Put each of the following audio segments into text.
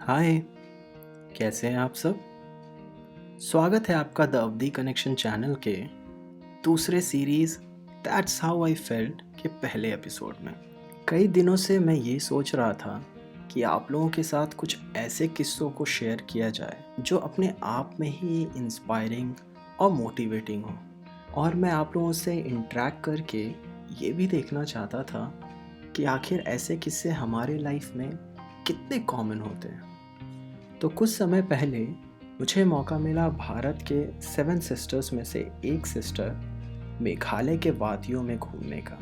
हाय, कैसे हैं आप सब? स्वागत है आपका द अवधि कनेक्शन चैनल के दूसरे series that's how I felt के पहले एपिसोड में। कई दिनों से मैं ये सोच रहा था कि आप लोगों के साथ कुछ ऐसे किस्सों को शेयर किया जाए जो अपने आप में ही इंस्पायरिंग और मोटिवेटिंग हो, और मैं आप लोगों से इंटरेक्ट करके ये भी देखना चाहता था कि आखिर ऐसे किस्से हमारे लाइफ में कितने कॉमन होते हैं। तो कुछ समय पहले मुझे मौका मिला भारत के 7 सिस्टर्स में से एक सिस्टर मेघालय के वादियों में घूमने का।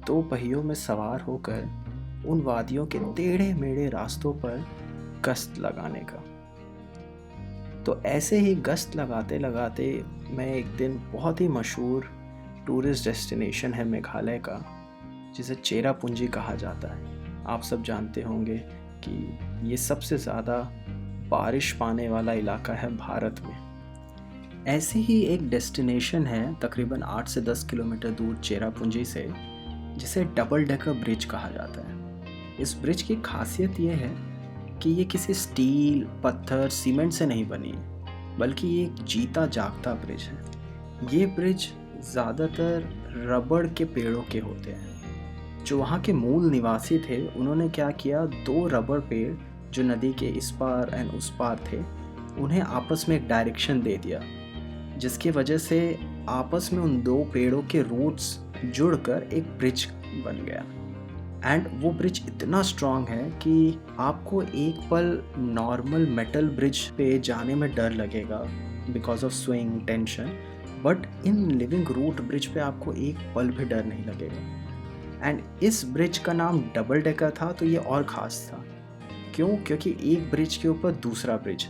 2 पहियों में सवार होकर उन वादियों के टेढ़े मेढ़े रास्तों पर गश्त लगाने का। तो ऐसे ही गश्त लगाते लगाते मैं एक दिन बहुत ही मशहूर टूरिस्ट डेस्टिनेशन है मेघालय का, जिसे चेरापूंजी कहा जाता है। आप सब जानते होंगे कि ये सबसे ज़्यादा बारिश पाने वाला इलाका है भारत में। ऐसी ही एक डेस्टिनेशन है तकरीबन 8 से 10 किलोमीटर दूर चेरापूंजी से, जिसे डबल डेकर ब्रिज कहा जाता है। इस ब्रिज की खासियत ये है कि ये किसी स्टील, पत्थर, सीमेंट से नहीं बनी है, बल्कि ये एक जीता जागता ब्रिज है। ये ब्रिज ज़्यादातर रबड़ के पेड़ों के होते हैं। जो वहाँ के मूल निवासी थे, उन्होंने क्या किया, 2 रबड़ पेड़ जो नदी के इस पार एंड उस पार थे, उन्हें आपस में एक डायरेक्शन दे दिया, जिसकी वजह से आपस में उन 2 पेड़ों के रूट्स जुड़कर एक ब्रिज बन गया। एंड वो ब्रिज इतना स्ट्रॉन्ग है कि आपको एक पल नॉर्मल मेटल ब्रिज पे जाने में डर लगेगा because of swing tension, but in living root bridge पे आपको एक पल भी डर नहीं लगेगा। एंड इस ब्रिज का नाम डबल डेकर था, तो ये और ख़ास था। क्यों? क्योंकि एक ब्रिज के ऊपर दूसरा ब्रिज,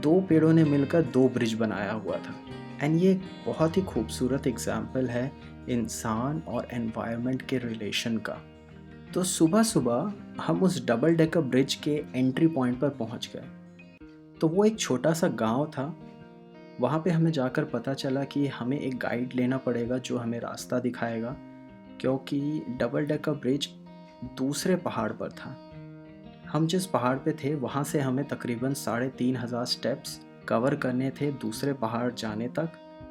2 पेड़ों ने मिलकर 2 ब्रिज बनाया हुआ था। एंड ये एक बहुत ही खूबसूरत एग्जाम्पल है इंसान और एनवायरनमेंट के रिलेशन का। तो सुबह सुबह हम उस डबल डेकर ब्रिज के एंट्री पॉइंट पर पहुंच गए। तो वो एक छोटा सा गांव था। वहाँ पे हमें जाकर पता चला कि हमें एक गाइड लेना पड़ेगा जो हमें रास्ता दिखाएगा, क्योंकि डबल डेकर ब्रिज दूसरे पहाड़ पर था। हम जिस पहाड़ पे थे वहाँ से हमें तकरीबन 3,500 स्टेप्स कवर करने थे दूसरे पहाड़ जाने तक,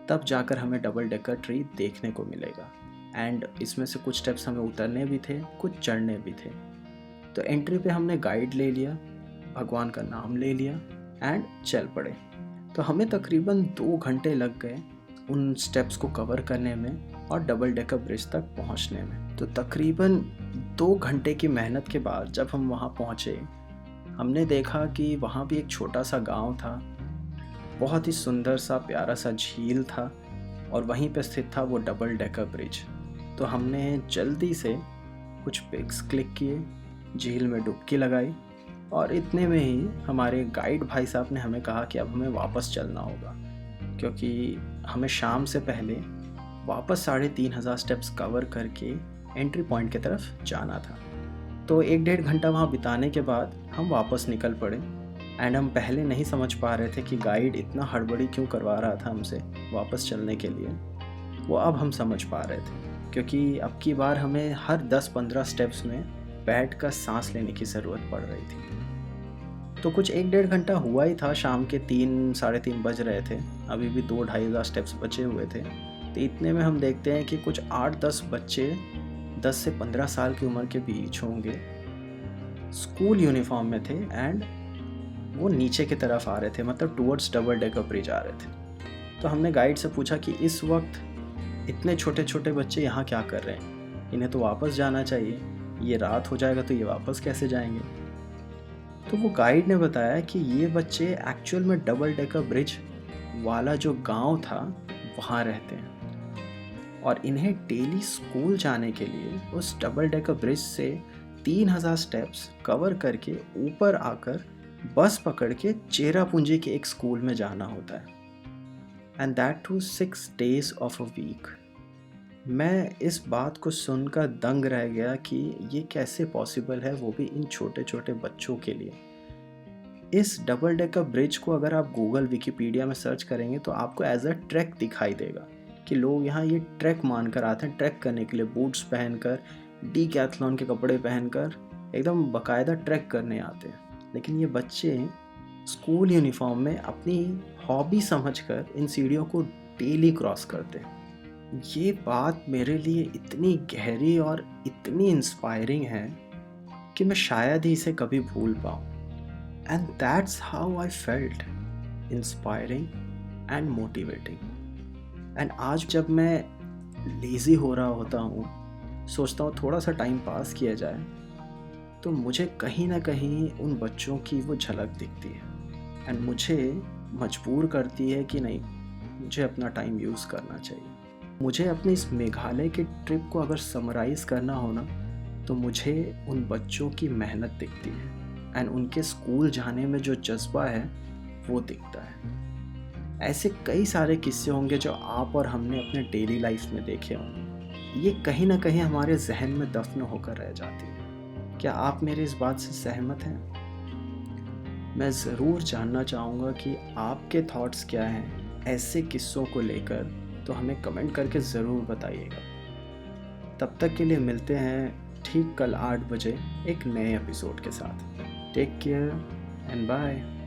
तब जाकर हमें डबल डेकर ट्री देखने को मिलेगा। एंड इसमें से कुछ स्टेप्स हमें उतरने भी थे, कुछ चढ़ने भी थे। तो एंट्री पे हमने गाइड ले लिया, भगवान का नाम ले लिया एंड चल पड़े। तो हमें तकरीबन 2 घंटे लग गए उन स्टेप्स को कवर करने में और डबल डेकर ब्रिज तक पहुंचने में। तो तकरीबन 2 घंटे की मेहनत के बाद जब हम वहां पहुंचे, हमने देखा कि वहां भी एक छोटा सा गांव था। बहुत ही सुंदर सा प्यारा सा झील था और वहीं पे स्थित था वो डबल डेकर ब्रिज। तो हमने जल्दी से कुछ पिक्स क्लिक किए, झील में डुबकी लगाई, और इतने में ही हमारे गाइड भाई साहब ने हमें कहा कि अब हमें वापस चलना होगा, क्योंकि हमें शाम से पहले वापस 3,500 स्टेप्स कवर करके एंट्री पॉइंट की तरफ जाना था। तो 1-1.5 घंटा वहाँ बिताने के बाद हम वापस निकल पड़े। एंड हम पहले नहीं समझ पा रहे थे कि गाइड इतना हड़बड़ी क्यों करवा रहा था हमसे वापस चलने के लिए। वो अब हम समझ पा रहे थे, क्योंकि अब की बार हमें हर 10-15 स्टेप्स में बैठ कर सांस लेने की ज़रूरत पड़ रही थी। तो कुछ 1-1.5 घंटा हुआ ही था, शाम के 3-3:30 बज रहे थे, अभी भी 2-2,500 स्टेप्स बचे हुए थे। तो इतने में हम देखते हैं कि कुछ 8-10 बच्चे 10 से 15 साल की उम्र के बीच होंगे, स्कूल यूनिफॉर्म में थे एंड वो नीचे की तरफ आ रहे थे, मतलब टूवर्ड्स डबल डेकर ब्रिज आ रहे थे। तो हमने गाइड से पूछा कि इस वक्त इतने छोटे छोटे बच्चे यहाँ क्या कर रहे हैं, इन्हें तो वापस जाना चाहिए, ये रात हो जाएगा तो ये वापस कैसे जाएंगे। तो वो गाइड ने बताया कि ये बच्चे एक्चुअल में डबल डेकर ब्रिज वाला जो गांव था वहाँ रहते हैं, और इन्हें डेली स्कूल जाने के लिए उस डबल डेकर ब्रिज से 3,000 स्टेप्स कवर करके ऊपर आकर बस पकड़ के चेरापूंजी के एक स्कूल में जाना होता है। And that to 6 days of a week. मैं इस बात को सुनकर दंग रह गया कि ये कैसे पॉसिबल है, वो भी इन छोटे छोटे बच्चों के लिए। इस डबल डेकर ब्रिज को अगर आप गूगल विकिपीडिया में सर्च करेंगे तो आपको एज अ ट्रैक दिखाई देगा कि लोग यहाँ ये ट्रैक मानकर आते हैं, ट्रैक करने के लिए बूट्स पहनकर, डीकैथलॉन के कपड़े पहनकर एकदम बाकायदा ट्रैक करने आते हैं। लेकिन ये बच्चे स्कूल यूनिफॉर्म में अपनी हॉबी समझकर इन सीढ़ियों को डेली क्रॉस करते हैं। ये बात मेरे लिए इतनी गहरी और इतनी इंस्पायरिंग है कि मैं शायद ही इसे कभी भूल पाऊँ। And that's how I felt, inspiring and motivating. And आज जब मैं लेज़ी हो रहा होता हूँ, सोचता हूँ थोड़ा सा टाइम पास किया जाए, तो मुझे कहीं ना कहीं उन बच्चों की वो झलक दिखती है एंड मुझे मजबूर करती है कि नहीं, मुझे अपना टाइम यूज़ करना चाहिए। मुझे अपनी इस मेघालय की ट्रिप को अगर समराइज़ करना हो ना, तो मुझे उन बच्चों की मेहनत दिखती है एंड उनके स्कूल जाने में जो जज्बा है वो दिखता है। ऐसे कई सारे किस्से होंगे जो आप और हमने अपने डेली लाइफ में देखे होंगे। ये कहीं ना कहीं हमारे जहन में दफन होकर रह जाती है। क्या आप मेरी इस बात से सहमत हैं? मैं ज़रूर जानना चाहूँगा कि आपके थॉट्स क्या हैं ऐसे किस्सों को लेकर, तो हमें कमेंट करके ज़रूर बताइएगा। तब तक के लिए मिलते हैं ठीक कल 8 बजे एक नए एपिसोड के साथ। Take care and bye.